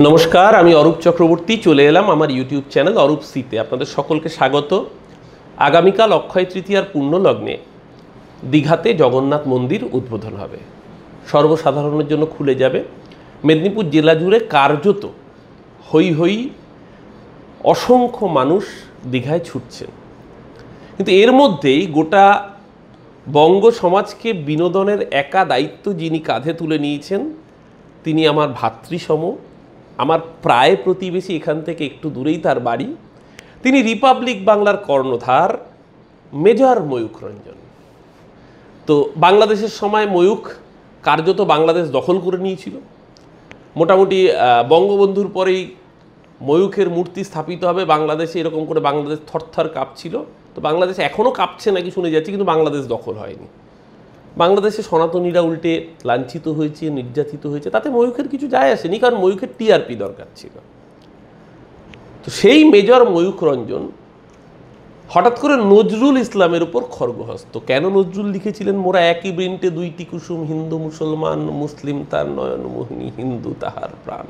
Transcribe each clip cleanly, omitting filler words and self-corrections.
নমস্কার, আমি অরূপ চক্রবর্তী চলে এলাম আমার ইউটিউব চ্যানেল অরূপ সিতে। আপনাদের সকলকে স্বাগত। আগামীকাল অক্ষয় তৃতীয়ার পূর্ণ লগ্নে দীঘাতে জগন্নাথ মন্দির উদ্বোধন হবে, সর্বসাধারণের জন্য খুলে যাবে। মেদিনীপুর জেলা জুড়ে কার্যত হই হই অসংখ্য মানুষ দীঘায় ছুটছেন। কিন্তু এর মধ্যেই গোটা বঙ্গ সমাজকে বিনোদনের একা দায়িত্ব যিনি কাঁধে তুলে নিয়েছেন, তিনি আমার ভাতৃসম, আমার প্রায় প্রতিবেশী, এখান থেকে একটু দূরেই তার বাড়ি। তিনি রিপাবলিক বাংলার কর্ণধার মেজর ময়ূখ রঞ্জন। তো বাংলাদেশের সময় ময়ূখ কার্যত বাংলাদেশ দখল করে নিয়েছিল। মোটামুটি বঙ্গবন্ধুর পরেই ময়ূখের মূর্তি স্থাপিত হবে বাংলাদেশে, এরকম করে বাংলাদেশ থরথর কাঁপছিল। তো বাংলাদেশ এখনও কাঁপছে নাকি শুনে যাচ্ছি, কিন্তু বাংলাদেশ দখল হয়নি। বাংলাদেশে সনাতনীরা উল্টে লাঞ্ছিত হয়েছে, নির্যাতিত হয়েছে, তাতে ময়ূখের কিছু যায় আসেনি, কারণ ময়ূখের টিআরপি দরকার ছিল। তো সেই মেজর ময়ূখ রঞ্জন হঠাৎ করে নজরুল ইসলামের উপর খড়গহস্ত। কেন নজরুল লিখেছিলেন, মোরা একই বৃন্তে দুইটি কুসুম, হিন্দু মুসলমান, মুসলিম তার নয়ন মোহিনী, হিন্দু তাহার প্রাণ।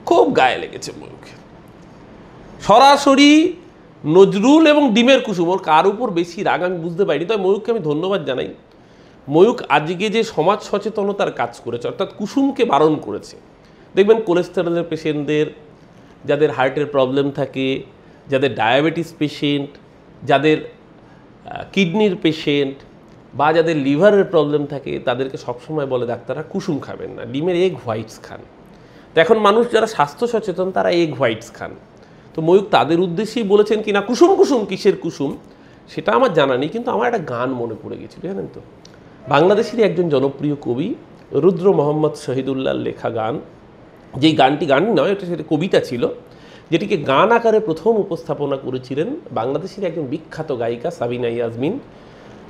খুব গায়ে লেগেছে ময়ূখের। সরাসরি নজরুল এবং ডিমের কুসুম, ওর কার উপর বেশি রাগ আমি বুঝতে পারিনি। তবে ময়ূখকে আমি ধন্যবাদ জানাই। ময়ূখ আজকে যে সমাজ সচেতনতার কাজ করেছে, অর্থাৎ কুসুমকে বারণ করেছে। দেখবেন কোলেস্টেরলের পেশেন্টদের, যাদের হার্টের প্রবলেম থাকে, যাদের ডায়াবেটিস পেশেন্ট, যাদের কিডনির পেশেন্ট বা যাদের লিভারের প্রবলেম থাকে, তাদেরকে সবসময় বলে ডাক্তাররা কুসুম খাবেন না, ডিমের এগ হোয়াইটস খান। তো এখন মানুষ যারা স্বাস্থ্য সচেতন তারা এগ হোয়াইটস খান। তো ময়ূখ তাদের উদ্দেশ্যেই বলেছেন কি না কুসুম কুসুম কিসের কুসুম সেটা আমার জানা নেই, কিন্তু আমার একটা গান মনে পড়ে গেছিল, জানেন তো। বাংলাদেশেরই একজন জনপ্রিয় কবি রুদ্র মোহাম্মদ শহীদুল্লাহর লেখা গান, যেই গানটি গান নয়, এটা সেটা কবিতা ছিল, যেটিকে গান আকারে প্রথম উপস্থাপনা করেছিলেন বাংলাদেশের একজন বিখ্যাত গায়িকা সাবিনা ইয়াজমিন।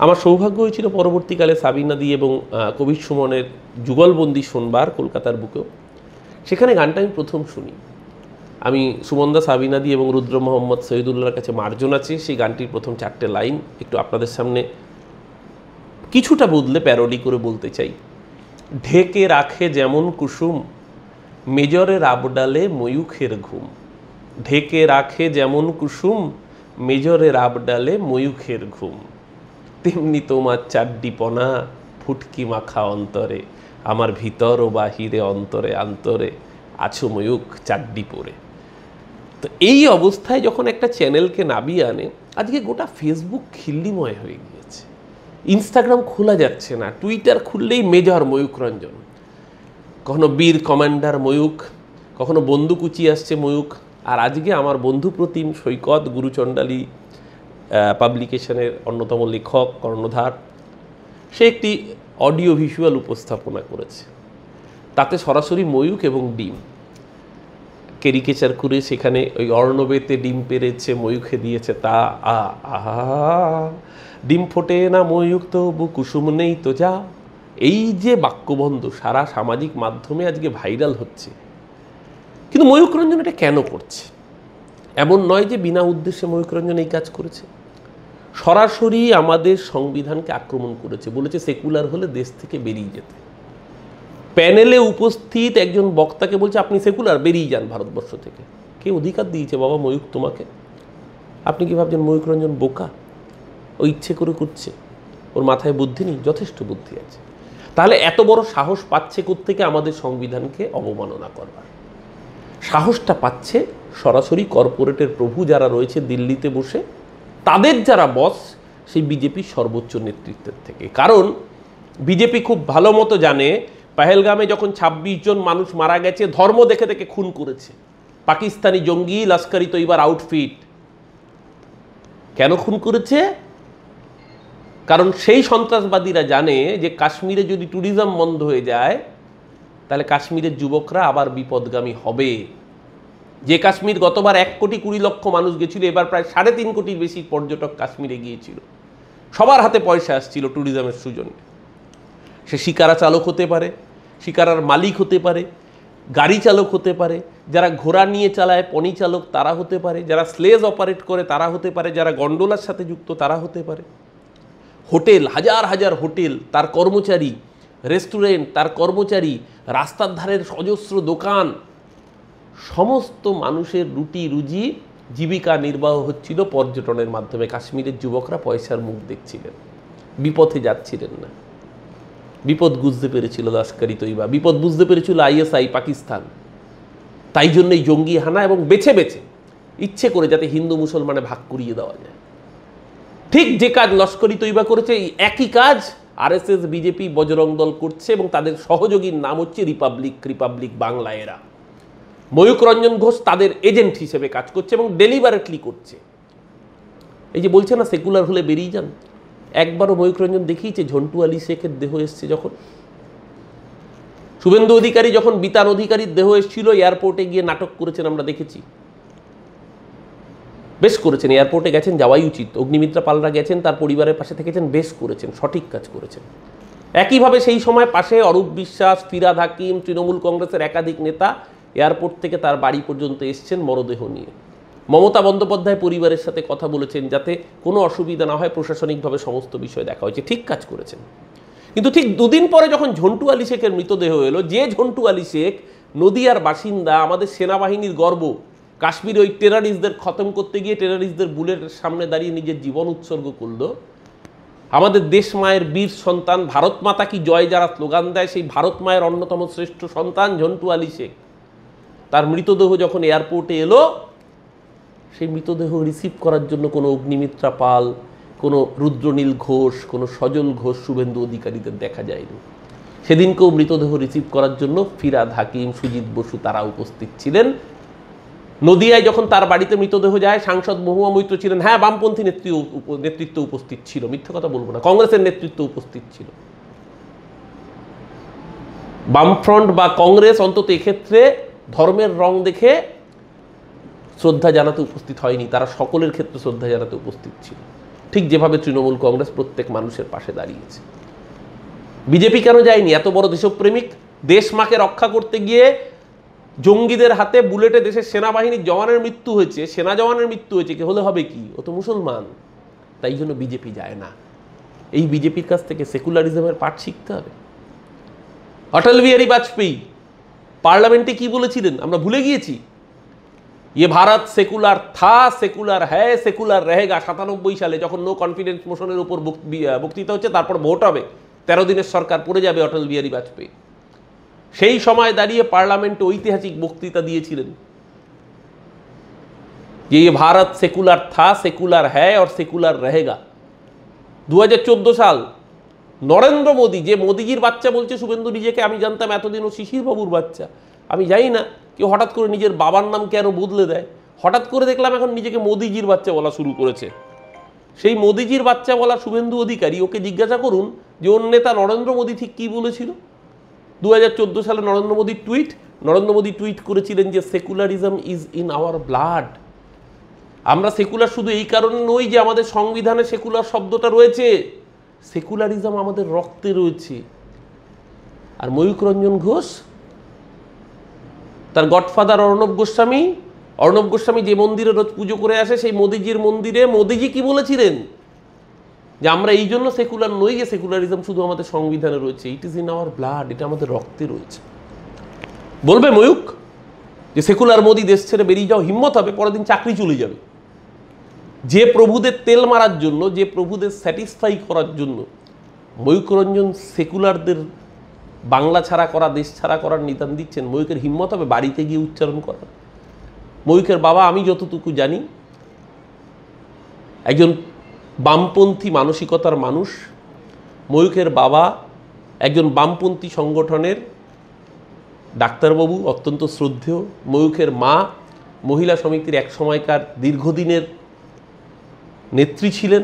আমার সৌভাগ্য হয়েছিল পরবর্তীকালে সাবিনাদি এবং কবির সুমনের যুগলবন্দি শুনবার কলকাতার বুকেও। সেখানে গানটা আমি প্রথম শুনি। আমি সুমনদা, সাবিনাদি এবং রুদ্র মোহাম্মদ শহীদুল্লাহর কাছে মার্জন আছে। সেই গানটির প্রথম 4টে লাইন একটু আপনাদের সামনে কিছুটা বদলে প্যারোডি করে বলতে চাই। ঢেকে রাখে যেমন কুসুম, মেজরের আবডালে ময়ূখের ঘুম। ঢেকে রাখে যেমন কুসুম, মেজরের আবডালে ময়ূখের ঘুম। তেমনি তোমার চাড্ডিপনা ফুটকি মাখা অন্তরে, আমার ভিতর ও বাহিরে অন্তরে অন্তরে আছো ময়ূখ চাড্ডি পরে। তো এই অবস্থায় যখন একটা চ্যানেলকে নামিয়ে আনে, আজকে গোটা ফেসবুক খিল্লিময় হয়ে গিয়েছে। ইনস্টাগ্রাম খোলা যাচ্ছে না, টুইটার খুললেই মেজর ময়ূখ রঞ্জন। কখনো বীর কমান্ডার ময়ূখ, কখনো বন্দুকুচি আসছে ময়ূখ। আর আজকে আমার বন্ধু প্রতিম সৈকত গুরুচণ্ডালী পাবলিকেশনের অন্যতম লেখক কর্ণধার, সে একটি অডিও ভিজুয়াল উপস্থাপনা করেছে। তাতে সরাসরি ময়ূখ এবং ডিম ক্যারিকেচার করে সেখানে ওই অর্ণবেতে ডিম পেরেছে, ময়ূখে দিয়েছে তা। আহা, ডিম ফোটে না ময়ূখ তবু কুসুম নেই তো যা। এই যে বাক্যবন্ধ সারা সামাজিক মাধ্যমে আজকে ভাইরাল হচ্ছে। কিন্তু ময়ূখ রঞ্জন এটা কেন করছে? এমন নয় যে বিনা উদ্দেশ্যে ময়ূখ রঞ্জন এই কাজ করেছে। সরাসরি আমাদের সংবিধানকে আক্রমণ করেছে, বলেছে সেকুলার হলে দেশ থেকে বেরিয়ে যেতে। প্যানেলে উপস্থিত একজন বক্তাকে বলছে আপনি সেকুলার, বেরিয়ে যান ভারতবর্ষ থেকে। কে অধিকার দিয়েছে বাবা ময়ূখ তোমাকে? আপনি কি ভাবছেন ময়ূখ রঞ্জন বোকা? ও ইচ্ছে করে করছে? ওর মাথায় বুদ্ধি নেই? যথেষ্ট বুদ্ধি আছে। তাহলে এত বড় সাহস পাচ্ছে কোত্থেকে আমাদের সংবিধানকে অবমাননা করবার? সাহসটা পাচ্ছে সরাসরি কর্পোরেটের প্রভু যারা রয়েছে দিল্লিতে বসে, তাদের যারা বস, সেই বিজেপির সর্বোচ্চ নেতৃত্বের থেকে। কারণ বিজেপি খুব ভালো মতো জানে পেহেলগামে যখন 26 জন মানুষ মারা গেছে, ধর্ম দেখে দেখে খুন করেছে পাকিস্তানি জঙ্গি লস্করি তৈবার আউটফিট। কেন খুন করেছে? কারণ সেই সন্ত্রাসবাদীরা জানে যে কাশ্মীরে যদি ট্যুরিজম বন্ধ হয়ে যায়, তাহলে কাশ্মীরের যুবকরা আবার বিপদগামী হবে। যে কাশ্মীর গতবার 1,20,00,000 মানুষ গেছিল, এবার প্রায় 3.5 কোটির বেশি পর্যটক কাশ্মীরে গিয়েছিল। সবার হাতে পয়সা আসছিল ট্যুরিজমের সুজনে। সে শিকারা চালক হতে পারে, শিকারার মালিক হতে পারে, গাড়ি চালক হতে পারে, যারা ঘোড়া নিয়ে চালায় পনি চালক তারা হতে পারে, যারা স্লেজ অপারেট করে তারা হতে পারে, যারা গন্ডোলার সাথে যুক্ত তারা হতে পারে। হোটেল, হাজার হাজার হোটেল তার কর্মচারী, রেস্টুরেন্ট তার কর্মচারী, রাস্তার ধারের অজস্র দোকান, সমস্ত মানুষের রুটি রুজি জীবিকা নির্বাহ হচ্ছিল পর্যটনের মাধ্যমে। কাশ্মীরের যুবকরা পয়সার মুখ দেখছিলেন, বিপথে যাচ্ছিলেন না। বিপদ বুঝতে পেরেছিল লস্করি তৈবা, বিপদ বুঝতে পেরেছিল আইএসআই পাকিস্তান। তাই জন্যই জঙ্গি হানা এবং বেছে বেছে ইচ্ছে করে যাতে হিন্দু মুসলমানে ভাগ করিয়ে দেওয়া যায়। ঠিক যে কাজ লস্করি তৈবা করেছে, এই একই কাজ আরএসএস, বিজেপি, বজরং দল করছে এবং তাদের সহযোগীর নাম হচ্ছে রিপাবলিক বাংলা। এরা ময়ূক রঞ্জন ঘোষ তাদের এজেন্ট হিসেবে কাজ করছে এবং ডেলিভারেটলি করছে। এই যে বলছে না সেকুলার হলে বেরিয়ে যান, একবারও ময়ূক রঞ্জন দেখিয়েছে ঝন্টু আলী শেখের দেহ এসছে যখন? শুভেন্দু অধিকারী যখন বিতান অধিকারীর দেহ এসেছিল, এয়ারপোর্টে গিয়ে নাটক করেছেন, আমরা দেখেছি। বেশ করেছেন, এয়ারপোর্টে গেছেন, যাওয়াই উচিত। অগ্নিমিত্রা পালরা গেছেন, তার পরিবারের পাশে থেকেছেন, বেশ করেছেন, সঠিক কাজ করেছেন। একইভাবে সেই সময় পাশে অরূপ বিশ্বাস, ফিরহাদ হাকিম, তৃণমূল কংগ্রেসের একাধিক নেতা এয়ারপোর্ট থেকে তার বাড়ি পর্যন্ত এসছেন মরদেহ নিয়ে। মমতা বন্দ্যোপাধ্যায় পরিবারের সাথে কথা বলেছেন যাতে কোনো অসুবিধা না হয়, প্রশাসনিকভাবে সমস্ত বিষয় দেখা হয়েছে, ঠিক কাজ করেছেন। কিন্তু ঠিক দুদিন পরে যখন ঝন্টু আলী শেখের মৃতদেহ এলো, যে ঝন্টু আলী শেখ নদিয়ার বাসিন্দা, আমাদের সেনাবাহিনীর গর্ব, কাশ্মীরে ওই টেরারিস্টদের খতম করতে গিয়ে টেরারিস্টদের বুলেটের সামনে দাঁড়িয়ে নিজের জীবন উৎসর্গ করলো, আমাদের দেশ মায়ের বীর সন্তান, ভারত মাতা কি জয় যারা স্লোগান দেয়, সেই ভারত মায়ের অন্যতম শ্রেষ্ঠ সন্তান ঝন্টু আলী শেখ, তার মৃতদেহ যখন এয়ারপোর্টে এলো, সেই মৃতদেহ রিসিভ করার জন্য কোনো অগ্নিমিত্রা পাল, কোনো রুদ্রনীল ঘোষ, কোনো সজল ঘোষ, শুভেন্দু অধিকারীদের দেখা যায়নি। সেদিনকেও মৃতদেহ রিসিভ করার জন্য ফিরহাদ হাকিম, সুজিত বসু তারা উপস্থিত ছিলেন। নদিয়ায় যখন তার বাড়িতে মৃতদেহ যায়, সাংসদ মহুয়া মৈত্র ছিলেন। হ্যাঁ, বামপন্থী নেতৃত্ব উপস্থিত ছিল, মিথ্যা কথা বলবো না, কংগ্রেসের নেতৃত্ব উপস্থিত ছিল। বামফ্রন্ট বা কংগ্রেস অন্তত এক্ষেত্রে ধর্মের রং দেখে শ্রদ্ধা জানাতে উপস্থিত হয়নি, তারা সকলের ক্ষেত্রে শ্রদ্ধা জানাতে উপস্থিত ছিল, ঠিক যেভাবে তৃণমূল কংগ্রেস প্রত্যেক মানুষের পাশে দাঁড়িয়েছে। বিজেপি কেন যায়নি? এত বড় দেশপ্রেমিক, দেশ মাকে রক্ষা করতে গিয়ে জঙ্গিদের হাতে বুলেটে দেশের সেনাবাহিনীর জওয়ানের মৃত্যু হয়েছে, সেনা জওয়ানের মৃত্যু হয়েছে, কে হলে হবে কি? ও তো মুসলমান। তাই জন্য বিজেপি যায় না। এই বিজেপির কাছ থেকে সেকুলারিজমের পাঠ শিখতে হবে। অটল বিহারী বাজপেয়ী পার্লামেন্টে কি বলেছিলেন আমরা ভুলে গিয়েছি? ये भारत सेकुलर था, सेकुलर है, सेकुलर रहेगा। 97 সালে যখন নো কনফিডেন্স মোশনের উপর বক্তৃতা হচ্ছে, তারপর ভোট হবে, 13 দিনের সরকার পড়ে যাবে অটল বিহারী বাজপেয়ী। সেই সময় দাঁড়িয়ে পার্লামেন্টে ঐতিহাসিক বক্তৃতা দিয়েছিলেন যে ये भारत सेकुलर था, सेकुलर है और सेकुलर रहेगा। 2014 সাল নরেন্দ্র মোদী, যে মোদিজির বাচ্চা বলছে শুভেন্দু নিজেকে, আমি জানতাম এতদিন ও শিশির বাবুর বাচ্চা, আমি জানি না কেউ হঠাৎ করে নিজের বাবার নাম কেন বদলে দেয়। হঠাৎ করে দেখলাম এখন নিজেকে মোদিজির বাচ্চা বলা শুরু করেছে। সেই মোদিজির বাচ্চা বলা শুভেন্দু অধিকারী, ওকে জিজ্ঞাসা করুন যে ওর নেতা নরেন্দ্র মোদী ঠিক কী বলেছিল। 2014 সালে নরেন্দ্র মোদী টুইট করেছিলেন যে secularism is in our blood. আমরা সেকুলার শুধু এই কারণে নই যে আমাদের সংবিধানে সেকুলার শব্দটা রয়েছে, সেকুলারিজম আমাদের রক্তে রয়েছে। আর ময়ূক রঞ্জন ঘোষ, তার গডফাদার অর্ণব গোস্বামী যে মন্দিরে রোজ পুজো করে আসে, সেই মোদিজির মন্দিরে মোদিজি কি বলেছিলেন যে আমরা এই জন্য সেকুলার নই যে সেকুলারিজম শুধু আমাদের সংবিধানে রয়েছে, it is in our blood, এটা আমাদের রক্তে রয়েছে। বলবে ময়ূক যে সেকুলার মোদি দেশ ছেড়ে বেরিয়ে যাও, হিম্মত হবে, পরের দিন চাকরি চলে যাবে। যে প্রভুদের তেল মারার জন্য, যে প্রভুদের স্যাটিসফাই করার জন্য ময়ূক রঞ্জন সেকুলারদের বাংলা ছাড়া করা, দেশ ছাড়া করার নিদান দিচ্ছেন, ময়ূকের হিম্মত হবে বাড়িতে গিয়ে উচ্চারণ করার? ময়ূকের বাবা, আমি যতটুকু জানি, একজন বামপন্থী মানসিকতার মানুষ। ময়ূকের বাবা একজন বামপন্থী সংগঠনের ডাক্তারবাবু, অত্যন্ত শ্রদ্ধেয়। ময়ূকের মা মহিলা সমিতির এক সময়কার দীর্ঘদিনের নেত্রী ছিলেন,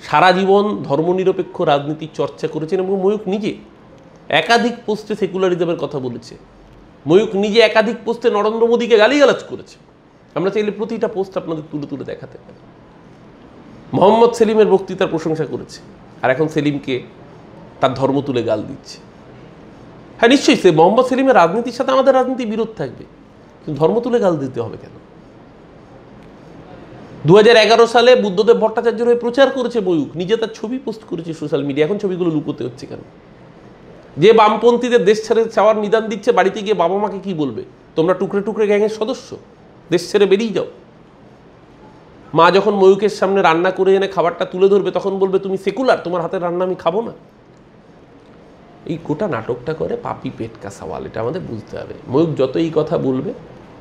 সারা জীবন ধর্মনিরপেক্ষ রাজনীতির চর্চা করেছেন এবং ময়ূক নিজে একাধিক পোস্টে সেকুলারিজমের কথা বলেছে। ময়ূক নিজে একাধিক পোস্টে নরেন্দ্র মোদীকে গালিগালাজ করেছে। আমরা চাইলে প্রতিটা পোস্ট আপনাদের তুলে তুলে দেখাতে পারি। মোহাম্মদ সেলিমের বক্তৃতার প্রশংসা করেছে, আর এখন সেলিমকে তার ধর্ম তুলে গাল দিচ্ছে। হ্যাঁ, নিশ্চয়ই সে মোহাম্মদ সেলিমের রাজনীতির সাথে আমাদের রাজনীতি বিরোধ থাকবে, কিন্তু ধর্ম তুলে গাল দিতে হবে কেন? 2011 সালে বুদ্ধদেব ভট্টাচার্যের হয়ে প্রচার করেছে ময়ূক, নিজে তার ছবি পোস্ট করেছে সোশ্যাল মিডিয়া, এখন ছবিগুলো লুকোতে হচ্ছে কেন? যে বামপন্থীদের দেশ ছেড়ে যাওয়ার নিদান দিচ্ছে, বাড়িতে গিয়ে বাবা মাকে কি বলবে? তোমরা টুকরে টুকরে গ্যাংয়ের সদস্য, দেশ ছেড়ে বেরিয়ে যাও। মা যখন ময়ূকের সামনে রান্না করে এনে খাবারটা তুলে ধরবে, তখন বলবে তুমি সেকুলার, তোমার হাতের রান্না আমি খাবো না। এই গোটা নাটকটা করে পাপি পেট কা সওয়াল, এটা আমাদের বুঝতে হবে। ময়ূক যত এই কথা বলবে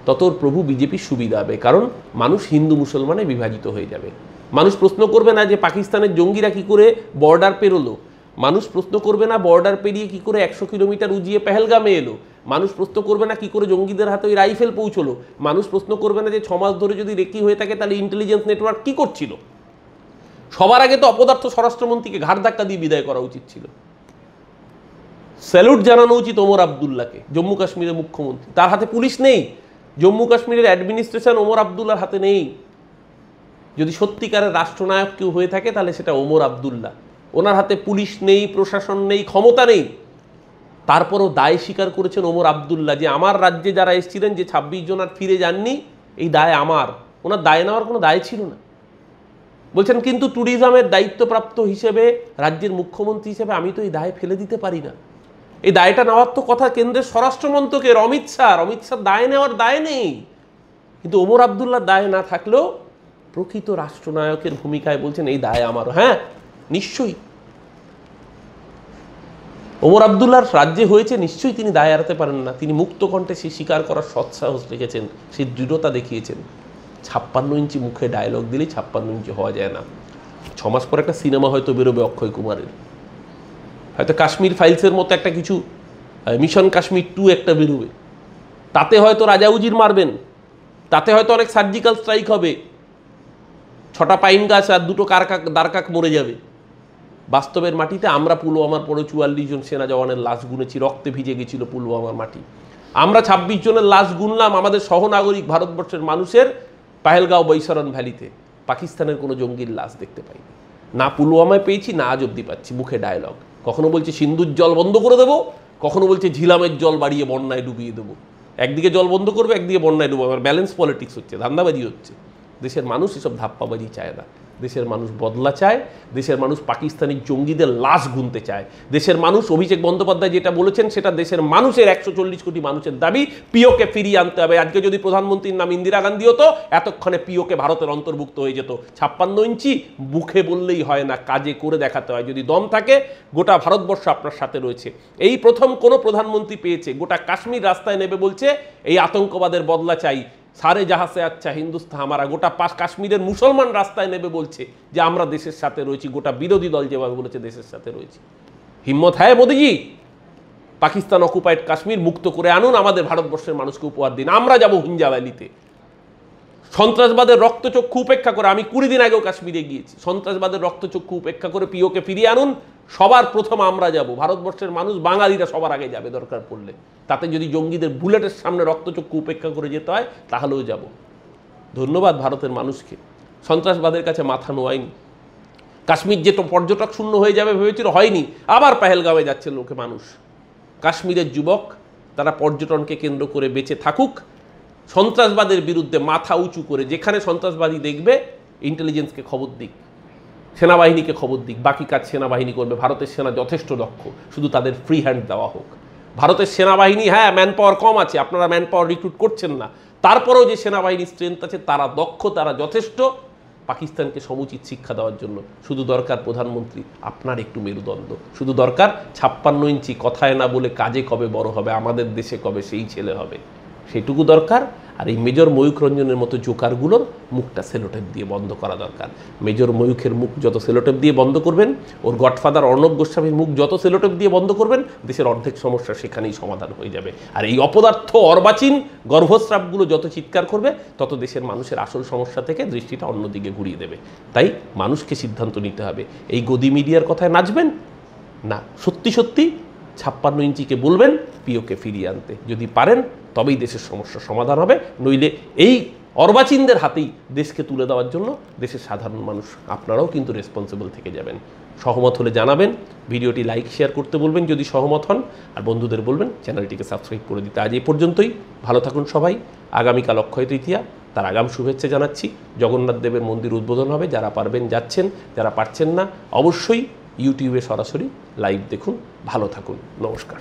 তত ওর প্রভু বিজেপির সুবিধা হবে, কারণ মানুষ হিন্দু মুসলমানে বিভাজিত হয়ে যাবে। মানুষ প্রশ্ন করবে না যে পাকিস্তানের জঙ্গিরা কি করে বর্ডার পেরোলো, মানুষ প্রশ্ন করবে না বর্ডার পেরিয়ে কি করে 100 কিলোমিটার উজিয়ে পেহেলগামে এলো, মানুষ প্রশ্ন করবে না কি করে জঙ্গিদের হাতে ওই রাইফেল পৌঁছলো, মানুষ প্রশ্ন করবে না যে 6 মাস ধরে যদি রেকি হয়ে থাকে তাহলে ইন্টেলিজেন্স নেটওয়ার্ক কি করছিল। সবার আগে তো অপদার্থ স্বরাষ্ট্রমন্ত্রীকে ঘাড় ধাক্কা দিয়ে বিদায় করা উচিত ছিল। স্যালুট জানানো উচিত ওমর আবদুল্লাহকে, জম্মু কাশ্মীরের মুখ্যমন্ত্রী। তার হাতে পুলিশ নেই, জম্মু কাশ্মীরের অ্যাডমিনিস্ট্রেশন ওমর আবদুল্লাহর হাতে নেই। যদি সত্যিকারের রাষ্ট্রনায়ক কেউ হয়ে থাকে তাহলে সেটা ওমর আবদুল্লাহ। ওনার হাতে পুলিশ নেই, প্রশাসন নেই, ক্ষমতা নেই, তারপরও দায় স্বীকার করেছেন ওমর আবদুল্লাহ যে আমার রাজ্যে যারা এসেছিলেন, যে 26 জন আর ফিরে যাননি, এই দায় আমার। ওনার দায় নেওয়ার কোনো দায় ছিল না। বলছেন কিন্তু ট্যুরিজমের দায়িত্বপ্রাপ্ত হিসেবে, রাজ্যের মুখ্যমন্ত্রী হিসেবে আমি তো এই দায় ফেলে দিতে পারি না। এই দায়টা নেওয়ার তো কথা কেন্দ্রের স্বরাষ্ট্রমন্ত্রকের, অমিত শাহ দায় নেওয়ার দায় নেই। কিন্তু ওমর আবদুল্লাহর দায় না থাকলেও প্রকৃত রাষ্ট্রনায়কের ভূমিকায় বলছেন এই দায় আমার। হ্যাঁ, নিশ্চয়ই ওমর আবদুল্লাহর রাজ্যে হয়েছে, নিশ্চয়ই তিনি দায় এড়াতে পারেন না। তিনি মুক্ত কণ্ঠে সেই স্বীকার করার সৎসাহস রেখেছেন, সেই দৃঢ়তা দেখিয়েছেন। 56 ইঞ্চি মুখে ডায়লগ দিলেই 56 ইঞ্চি হওয়া যায় না। 6 মাস পর একটা সিনেমা হয়তো বেরোবে অক্ষয় কুমারের, হয়তো কাশ্মীর ফাইলসের মতো একটা কিছু, মিশন কাশ্মীর 2 একটা বেরোবে। তাতে হয়তো রাজা উজির মারবেন, তাতে হয়তো অনেক সার্জিক্যাল স্ট্রাইক হবে, 6টা পাইন গাছ আর 2টো দারকাক মরে যাবে। বাস্তবের মাটিতে আমরা পুলওয়ামার পরে 44 জন সেনা জওয়ানের লাশ গুনেছি, রক্তে ভিজে গেছিল পুলওয়ামার মাটি। আমরা 26 জনের লাশ গুনলাম আমাদের সহনাগরিক ভারতবর্ষের মানুষের পাহেলগাঁও বৈশরণ ভ্যালিতে। পাকিস্তানের কোনো জঙ্গির লাশ দেখতে পাইনি, না পুলওয়ামায় পেয়েছি, না আজ অব্দি পাচ্ছি। মুখে ডায়লগ, কখনো বলছে সিন্ধুর জল বন্ধ করে দেবো, কখনো বলছে ঝিলামের জল বাড়িয়ে বন্যায় ডুবিয়ে দেবো। একদিকে জল বন্ধ করবে, একদিকে বন্যায় ডুবো। আমার ব্যালেন্স পলিটিক্স হচ্ছে, ধান্দাবাজি হচ্ছে। দেশের মানুষ এসব ধাপ্পাবাজি চায় না। দেশের মানুষ বদলা চায়, দেশের মানুষ পাকিস্তানি জঙ্গিদের লাশ গুনতে চায়। দেশের মানুষ, অভিষেক বন্দ্যোপাধ্যায় যেটা বলেছেন সেটা দেশের মানুষের, 140 কোটি মানুষের দাবি, পিওকে ফিরিয়ে আনতে হবে। আজকে যদি প্রধানমন্ত্রীর নাম ইন্দিরা গান্ধী হতো, এতক্ষণে পিওকে ভারতের অন্তর্ভুক্ত হয়ে যেত। 56 ইঞ্চি মুখে বললেই হয় না, কাজে করে দেখাতে হয়। যদি দম থাকে, গোটা ভারতবর্ষ আপনার সাথে রয়েছে। এই প্রথম কোনো প্রধানমন্ত্রী পেয়েছে গোটা কাশ্মীর রাস্তায় নেবে বলছে এই আতঙ্কবাদের বদলা চাই, সারে জাহাসে আচ্ছা হিন্দুস্তান আমারা। গোটা কাশ্মীরের মুসলমান রাস্তায় নেবে বলছে যে আমরা দেশের সাথে রয়েছি। গোটা বিরোধী দল যেভাবে বলেছে দেশের সাথে রয়েছি। হিম্মত হ্যাঁ মোদিজি, পাকিস্তান অকুপাইড কাশ্মীর মুক্ত করে আনুন, আমাদের ভারতবর্ষের মানুষকে উপহার দিন, আমরা যাব হুঞ্জা ভ্যালিতে। সন্ত্রাসবাদের রক্তচক্ষু উপেক্ষা করে, আমি 20 দিন আগেও কাশ্মীরে গিয়েছি, সন্ত্রাসবাদের রক্তচক্ষু উপেক্ষা করে পিওকে ফিরিয়ে আনুন, সবার প্রথম আমরা যাব। ভারতবর্ষের মানুষ, বাঙালিরা সবার আগে যাবে দরকার পড়লে। তাতে যদি জঙ্গিদের বুলেটের সামনে রক্তচক্ষু উপেক্ষা করে যেতে হয় তাহলেও যাব। ধন্যবাদ ভারতের মানুষকে, সন্ত্রাসবাদের কাছে মাথা নোয়ায়নি। কাশ্মীর যে পর্যটক শূন্য হয়ে যাবে ভেবেছিল, হয়নি। আবার পেহেলগাঁওয়ে যাচ্ছে লোকে, মানুষ, কাশ্মীরের যুবক, তারা পর্যটনকে কেন্দ্র করে বেঁচে থাকুক। সন্ত্রাসবাদের বিরুদ্ধে মাথা উঁচু করে, যেখানে সন্ত্রাসবাদী দেখবে ইন্টেলিজেন্সকে খবর দিক, সেনাবাহিনীকে খবর দিক, বাকি কাজ সেনাবাহিনী করবে। ভারতের সেনা যথেষ্ট দক্ষ, শুধু তাদের ফ্রি হ্যান্ড দেওয়া হোক। ভারতের সেনাবাহিনী, হ্যাঁ ম্যান পাওয়ার কম আছে, আপনারা ম্যান পাওয়ার রিক্রুট করছেন না, তারপরেও যে সেনাবাহিনীর স্ট্রেংথ আছে তারা দক্ষ, তারা যথেষ্ট পাকিস্তানকে সমুচিত শিক্ষা দেওয়ার জন্য। শুধু দরকার প্রধানমন্ত্রী আপনার একটু মেরুদণ্ড, শুধু দরকার 56 ইঞ্চি কথায় না বলে কাজে কবে বড় হবে, আমাদের দেশে কবে সেই ছেলে হবে, সেটুকু দরকার। আর এই মেজর ময়ূখ রঞ্জনের মতো জোকারগুলোর মুখটা সেলোটেপ দিয়ে বন্ধ করা দরকার। মেজর ময়ূখের মুখ যত সেলোটেপ দিয়ে বন্ধ করবেন, ওর গডফাদার অর্ণব গোস্বামীর মুখ যত সেলোটেপ দিয়ে বন্ধ করবেন, দেশের অর্ধেক সমস্যা সেখানেই সমাধান হয়ে যাবে। আর এই অপদার্থ অর্বাচীন গর্ভস্রাবগুলো যত চিৎকার করবে, তত দেশের মানুষের আসল সমস্যা থেকে দৃষ্টিটা অন্যদিকে ঘুরিয়ে দেবে। তাই মানুষকে সিদ্ধান্ত নিতে হবে। এই গদি মিডিয়ার কথায় নাচবেন না, সত্যি সত্যি 56 ইঞ্চিকে বলবেন পিওকে ফিরিয়ে আনতে। যদি পারেন তবেই দেশের সমস্যার সমাধান হবে, নইলে এই অর্বাচীনদের হাতেই দেশকে তুলে দেওয়ার জন্য দেশের সাধারণ মানুষ আপনারাও কিন্তু রেসপন্সিবল থেকে যাবেন। সহমত হলে জানাবেন, ভিডিওটি লাইক শেয়ার করতে বলবেন যদি সহমত হন, আর বন্ধুদের বলবেন চ্যানেলটিকে সাবস্ক্রাইব করে দিতে। আজ এই পর্যন্তই, ভালো থাকুন সবাই। আগামীকাল অক্ষয় তৃতীয়া, তার আগাম শুভেচ্ছা জানাচ্ছি। জগন্নাথ দেবের মন্দির উদ্বোধন হবে, যারা পারবেন যাচ্ছেন, যারা পারছেন না অবশ্যই ইউটিউবে সরাসরি লাইভ দেখুন। ভালো থাকুন, নমস্কার।